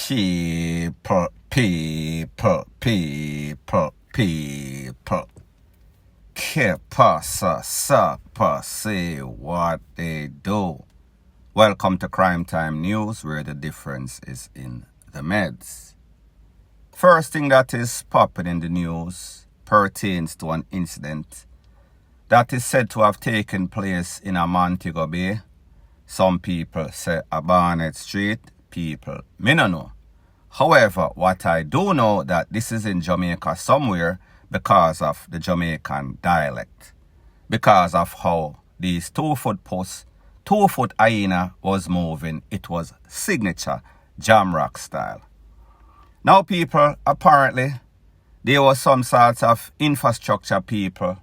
People. Que pasa, sapa, say what they do. Welcome to Crime Time News, where the difference is in the meds. First thing that is popping in the news pertains to an incident that is said to have taken place in a Montego Bay. Some people say a Barnett Street, people me no know. However, what I do know that this is in Jamaica somewhere because of the Jamaican dialect. Because of how these 2-foot posts, 2-foot hyena was moving. It was signature jamrock style. Now people, apparently, there was some sorts of infrastructure people,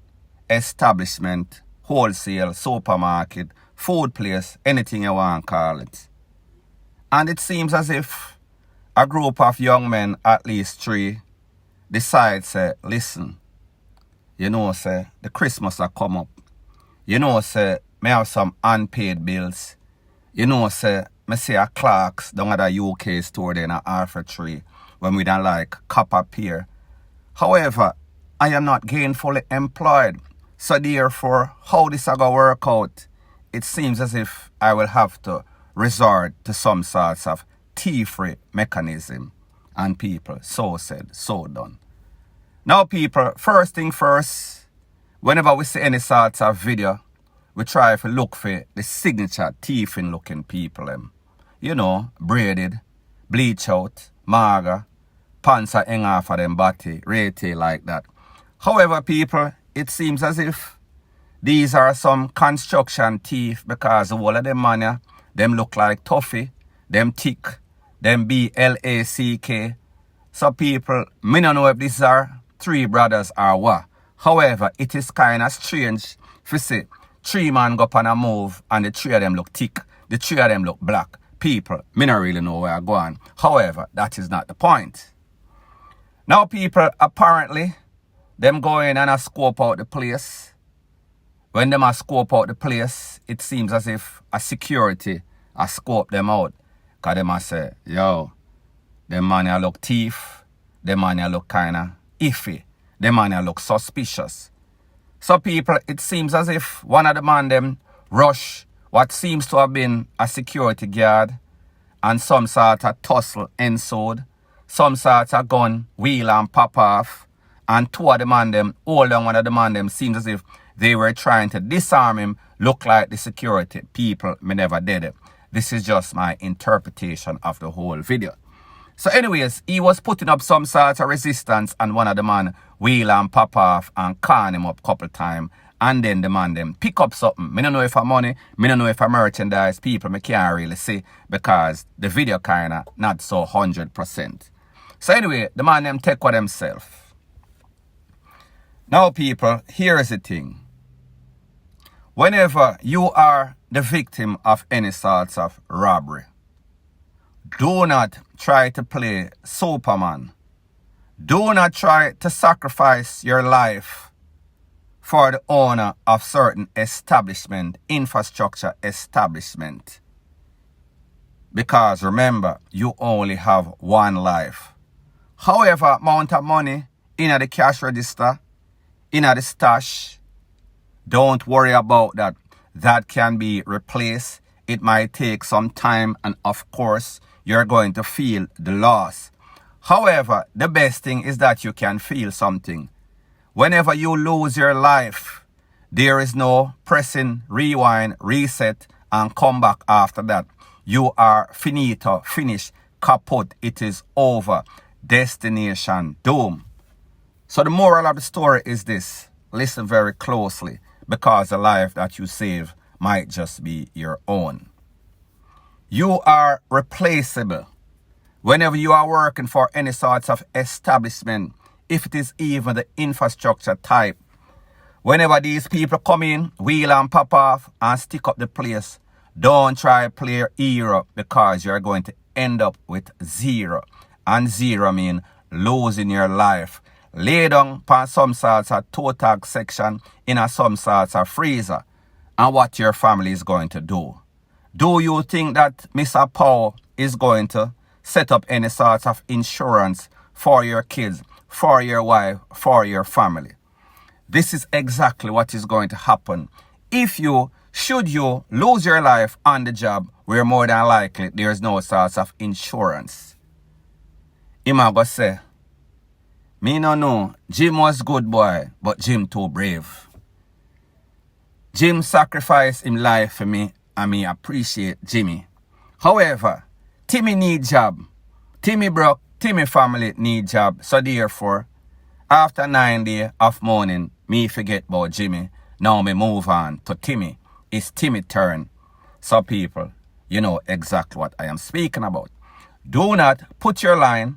establishment, wholesale, supermarket, food place, anything you want to call it. And it seems as if a group of young men, at least 3, decide, say, listen, you know, say, the Christmas will come up. You know, say, me have some unpaid bills. You know, say, me see a Clark's down at the UK store there in a R0BB3 when we don't like copper peer. However, I am not gainfully employed. So therefore, how this is going to work out? It seems as if I will have to resort to some sorts of thief-free mechanism. And people, so said, so done. Now people, first thing first, whenever we see any sorts of video, we try to look for the signature thieving looking people. You know, braided, bleach out, maga, pants are hang off of them body, rate like that. However, people, it seems as if these are some construction thief because the whole of them man, them look like toffee, them thick, them BLACK. So people, me don't know if these are 3 brothers or what. However, it is kind of strange to see 3 men go up on a move and the 3 of them look thick, the 3 of them look black. People, me don't really know where I'm going. However, that is not the point. Now people, apparently, them go in and a scope out the place. When them a scope out the place, it seems as if a security a scope them out. Because them a say, yo, them man a look thief, them man a look kind of iffy, them man a look suspicious. So people, it seems as if one of the man them rush what seems to have been a security guard and some sort of tussle ensued, some sort of gun wheel and pop off, and 2 of the man them, hold on one of the man them, seems as if they were trying to disarm him, look like the security people. Me never did it. This is just my interpretation of the whole video. So anyways, he was putting up some sort of resistance and one of the man wheel and pop off and con him up a couple times. And then the man them pick up something. Me don't know if I money, me don't know if I merchandise. People me can't really see because the video kind of not so 100%. So anyway, the man them take for themselves. Now people, here is the thing. Whenever you are the victim of any sorts of robbery, do not try to play Superman. Do not try to sacrifice your life for the owner of certain establishment, infrastructure establishment. Because remember, you only have one life. However amount of money in the cash register, in the stash, don't worry about that. That can be replaced. It might take some time and of course, you're going to feel the loss. However, the best thing is that you can feel something. Whenever you lose your life, there is no pressing, rewind, reset, and come back after that. You are finito, finished, kaput, it is over. Destination, doom. So the moral of the story is this. Listen very closely because the life that you save might just be your own. You are replaceable. Whenever you are working for any sort of establishment, if it is even the infrastructure type, whenever these people come in, wheel and pop off and stick up the place, don't try to play hero because you're going to end up with 0. And 0 means losing your life. Lay down upon some sorts of toe tag section in a some sorts of freezer and what your family is going to do. Do you think that Mr. Powell is going to set up any sort of insurance for your kids, for your wife, for your family. This is exactly what is going to happen. Should you lose your life on the job, where more than likely there is no sort of insurance. Him a go say, me no know, Jim was good boy, but Jim too brave. Jim sacrificed his life for me, and me appreciate Jimmy. However, Timmy need job. Timmy broke, Timmy family need job. So therefore, after 9 days of mourning, me forget about Jimmy. Now me move on to Timmy. It's Timmy's turn. So people, you know exactly what I am speaking about. Do not put your line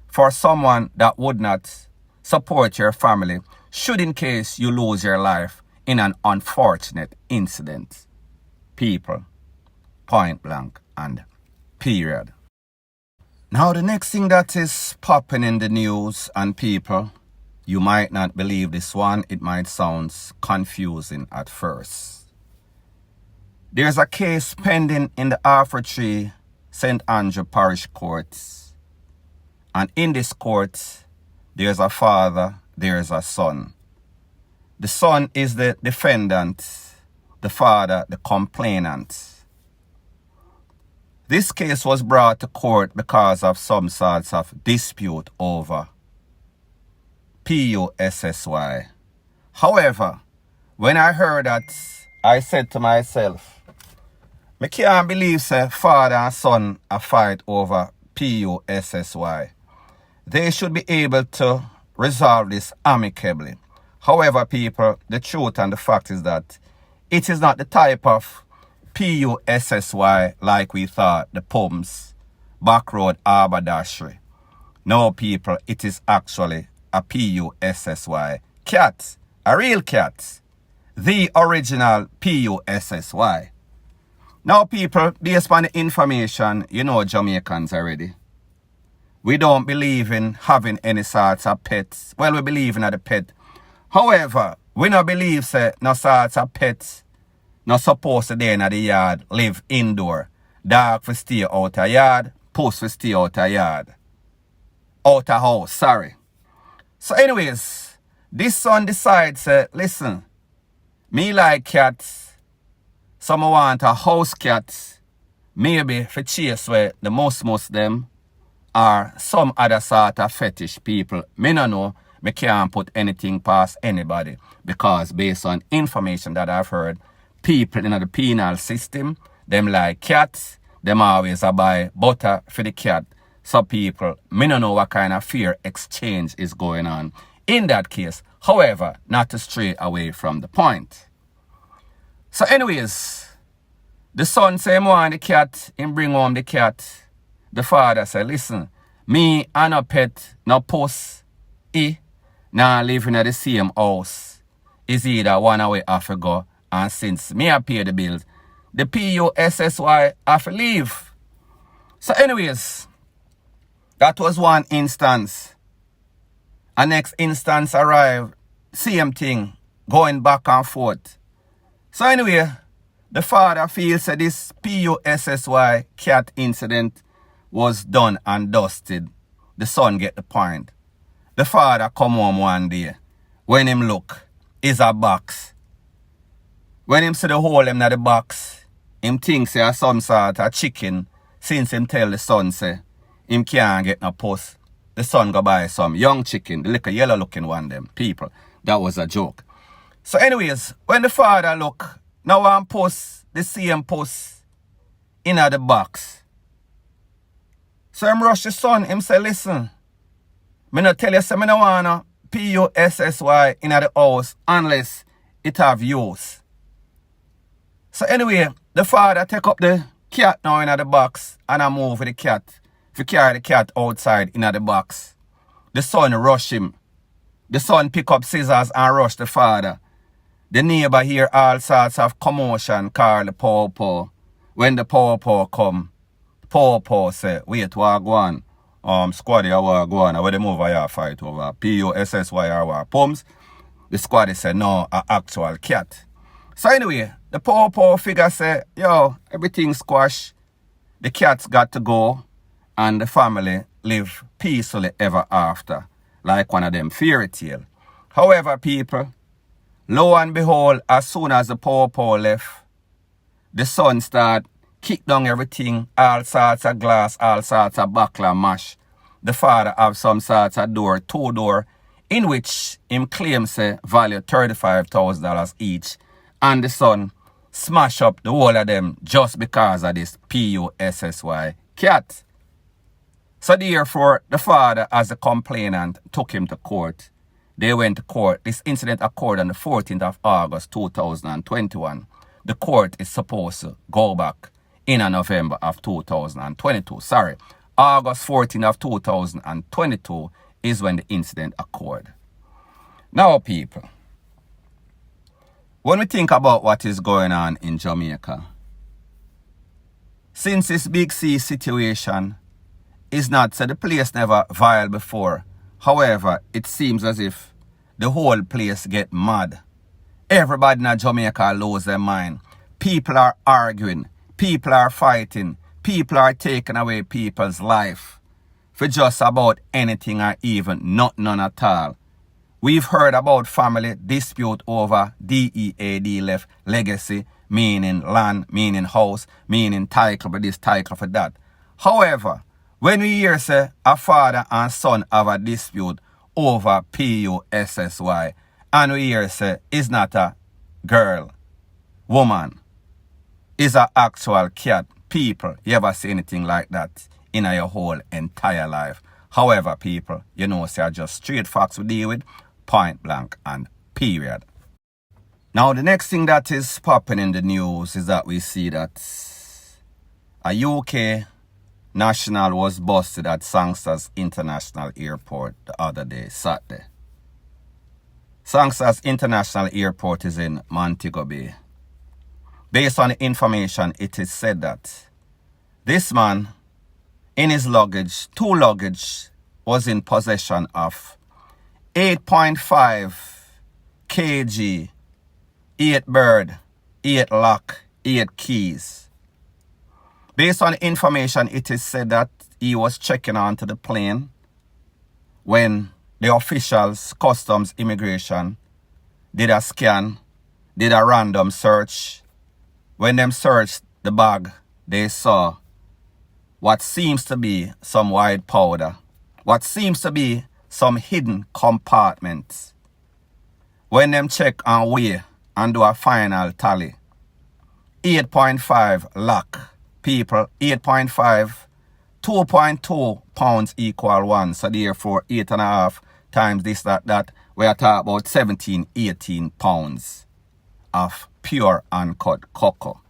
for someone that would not support your family, should in case you lose your life in an unfortunate incident. People, point blank and period. Now the next thing that is popping in the news, and people, you might not believe this one, it might sound confusing at first. There's a case pending in the R0BB3 St. Andrew Parish Courts. And in this court, there's a father, there's a son. The son is the defendant, the father, the complainant. This case was brought to court because of some sorts of dispute over PUSSY. However, when I heard that, I said to myself, I can't believe say father and son a fight over PUSSY. They should be able to resolve this amicably. However, people, the truth and the fact is that it is not the type of PUSSY like we thought, the pumps, backroad haberdashery. No, people, it is actually a PUSSY cat, a real cat, the original PUSSY. Now, people, based on the information, you know Jamaicans already. We don't believe in having any sorts of pets. Well, we believe in the pet. However, we don't believe say no sorts of pets not supposed to stay in the yard, live indoor. Dog for stay out of yard, puss for stay out of yard. Out of house, sorry. So anyways, this son decides, listen, me like cats. Some want a house cat, maybe for chase where the most them or some other sort of fetish people. Me no know, me can't put anything past anybody because based on information that I've heard, people in the penal system, them like cats, them always buy butter for the cat. So people, me no know what kind of fear exchange is going on in that case. However, not to stray away from the point. So anyways, the son say, him want the cat, him bring home the cat. The father say, listen, me and no pet, no puss, now living in the same house. Is either one away have to go, and since me I pay the bills, the PUSSY have to leave. So anyways, that was one instance. A next instance arrived, same thing, going back and forth. So anyway, the father feels that this PUSSY cat incident was done and dusted. The son get the point. The father come home one day. When him look, is a box. When him see the hole in the box, him thinks he has some sort of chicken. Since him tell the son say, him can't get no puss. The son go buy some young chicken, the little yellow looking one them. People, that was a joke. So anyways, when the father look, now one puss, the same puss, in the box. So him rush the son, him say, listen, me not tell you say me no wanna PUSSY in the house unless it have use. So anyway, the father take up the cat now in the box and I move with the cat. If you carry the cat outside in the box, the son rush him. The son pick up scissors and rush the father. The neighbor hear all sorts of commotion, call the pow-pow. When the pow-pow come, pow-pow say, wait, what go on? Squaddy, what go on? Where they move here fight over PUSSY or pumps? The squaddy say, no, an actual cat. So anyway, the pow-pow figure say, yo, everything squash. The cat's got to go. and the family live peacefully ever after, like one of them fairy tale. However, people, lo and behold, as soon as the poor left, the son start kick down everything, all sorts of glass, all sorts of buckler mash. The father have some sorts of door, 2 door, in which him claims say value $35,000 each, and the son smash up the whole of them just because of this PUSSY cat. So therefore, the father, as a complainant, took him to court. They went to court. This incident occurred on the 14th of August 2021. The court is supposed to go back in November of 2022. Sorry, August 14th of 2022 is when the incident occurred. Now, people, when we think about what is going on in Jamaica, since this Big C situation is not, so the place never violent before. However, it seems as if the whole place get mad. Everybody in Jamaica lose their mind. People are arguing. People are fighting. People are taking away people's life for just about anything or even not none at all. We've heard about family dispute over DEAD left legacy, meaning land, meaning house, meaning title for this, title for that. However, when we hear say a father and son have a dispute over PUSSY, and we hear say it's not a girl, woman, it's an actual cat, people, you ever see anything like that in your whole entire life? However, people, you know, say just straight facts we deal with, point blank and period. Now, the next thing that is popping in the news is that we see that a UK national was busted at Sangster's International Airport the other day, Saturday. Sangster's International Airport is in Montego Bay. Based on the information, it is said that this man, in his luggage, 2 luggage, was in possession of 8.5 kg, 8 bird, 8 lock, 8 keys. Based on the information, it is said that he was checking onto the plane when the officials, customs, immigration, did a scan, did a random search. When them searched the bag, they saw what seems to be some white powder, what seems to be some hidden compartments. When them check and weigh and do a final tally, 8.5 lakh people, 8.5, 2.2 pounds equal 1. So therefore, 8.5 times this, that, we are talking about 17, 18 pounds of pure uncut cocoa.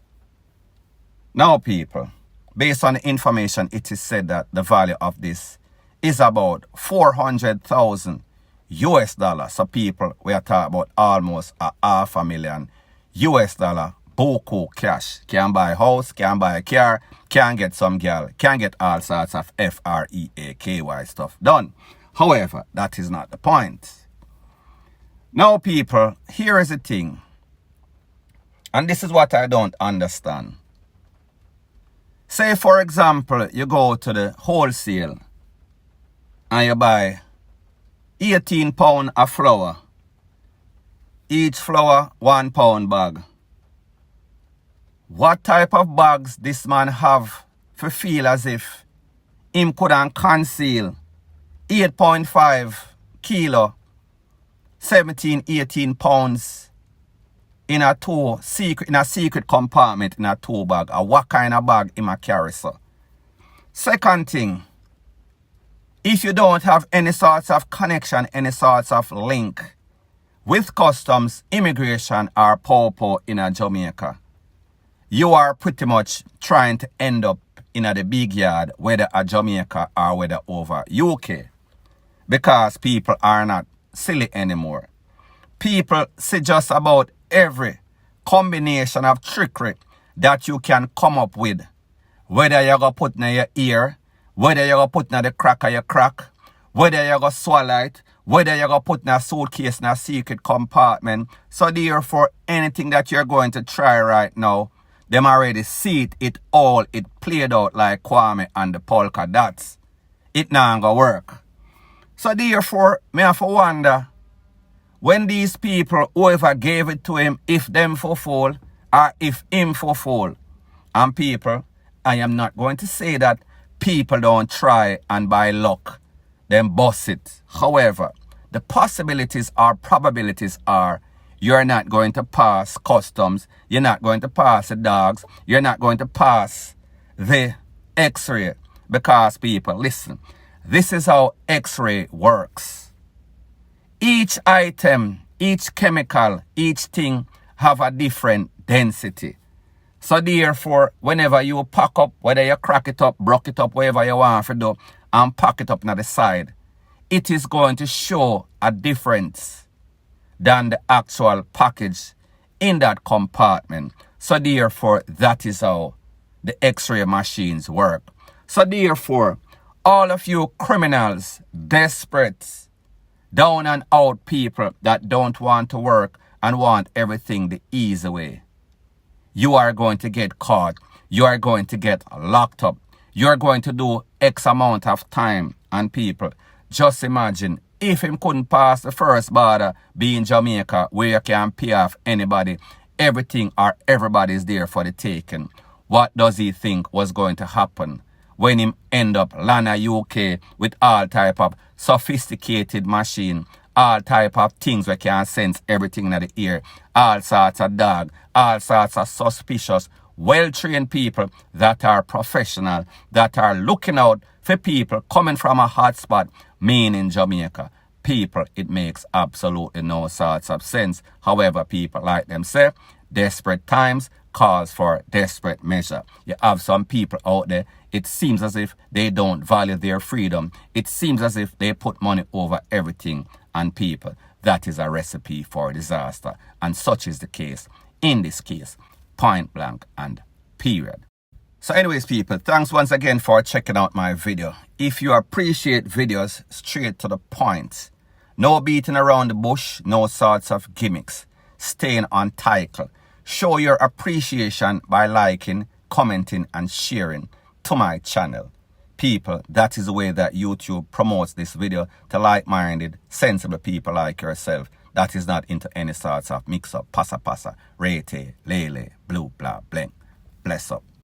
Now, people, based on the information, it is said that the value of this is about $400,000 US. So people, we are talking about almost $500,000 US. Boku cash. Can buy a house, can buy a car, can get some girl, can get all sorts of FREAKY stuff done. However, that is not the point. Now, people, here is the thing. And this is what I don't understand. Say, for example, you go to the wholesale and you buy 18 pounds of flour. Each flour, 1 pound bag. What type of bags this man have for feel as if him couldn't conceal 8.5 kilo, 17, 18 pounds in a secret compartment in a tool bag? Or what kind of bag him a carry, so? Second thing, if you don't have any sorts of connection, any sorts of link with customs, immigration, or popo in a Jamaica, you are pretty much trying to end up in the big yard, whether a Jamaica or whether over UK. Because people are not silly anymore. People see just about every combination of trickery that you can come up with. Whether you're going to put in your ear, whether you're going to put in the crack of your crack, whether you're going to swallow it, whether you're going to put in a suitcase in a secret compartment. So therefore, anything that you're going to try right now Them already see it all. It played out like Kwame and the polka dots. It not gonna work. So therefore, me have to wonder, when these people, whoever gave it to him, if them for fall, or if him for fall. And people, I am not going to say that people don't try and by luck, then bust it. However, the possibilities or probabilities are you're not going to pass customs, you're not going to pass the dogs, you're not going to pass the X-ray. Because people, listen, this is how X-ray works. Each item, each chemical, each thing have a different density. So therefore, whenever you pack up, whether you crack it up, broke it up, whatever you want to do, and pack it up on the side, it is going to show a difference than the actual package in that compartment. So therefore, that is how the X-ray machines work. So therefore, all of you criminals, desperate, down and out people that don't want to work and want everything the easy way, you are going to get caught. You are going to get locked up. You are going to do X amount of time. And people, just imagine if him couldn't pass the first border, being Jamaica, where you can pay off anybody, everything or everybody is there for the taking. What does he think was going to happen when him end up land UK with all type of sophisticated machine, all type of things where can sense everything in the ear, all sorts of dog, all sorts of suspicious, well-trained people that are professional, that are looking out for people coming from a hotspot, meaning Jamaica. People, it makes absolutely no sorts of sense. However, people like them say, desperate times calls for desperate measure. You have some people out there, it seems as if they don't value their freedom. It seems as if they put money over everything. And people, that is a recipe for disaster. And such is the case in this case, point blank and period. So anyways, people, thanks once again for checking out my video. If you appreciate videos straight to the point, no beating around the bush, no sorts of gimmicks, staying on title, show your appreciation by liking, commenting and sharing to my channel. People, that is the way that YouTube promotes this video to like-minded, sensible people like yourself that is not into any sorts of mix-up, passa, rete, lele, blue, blah, bling. Bless up.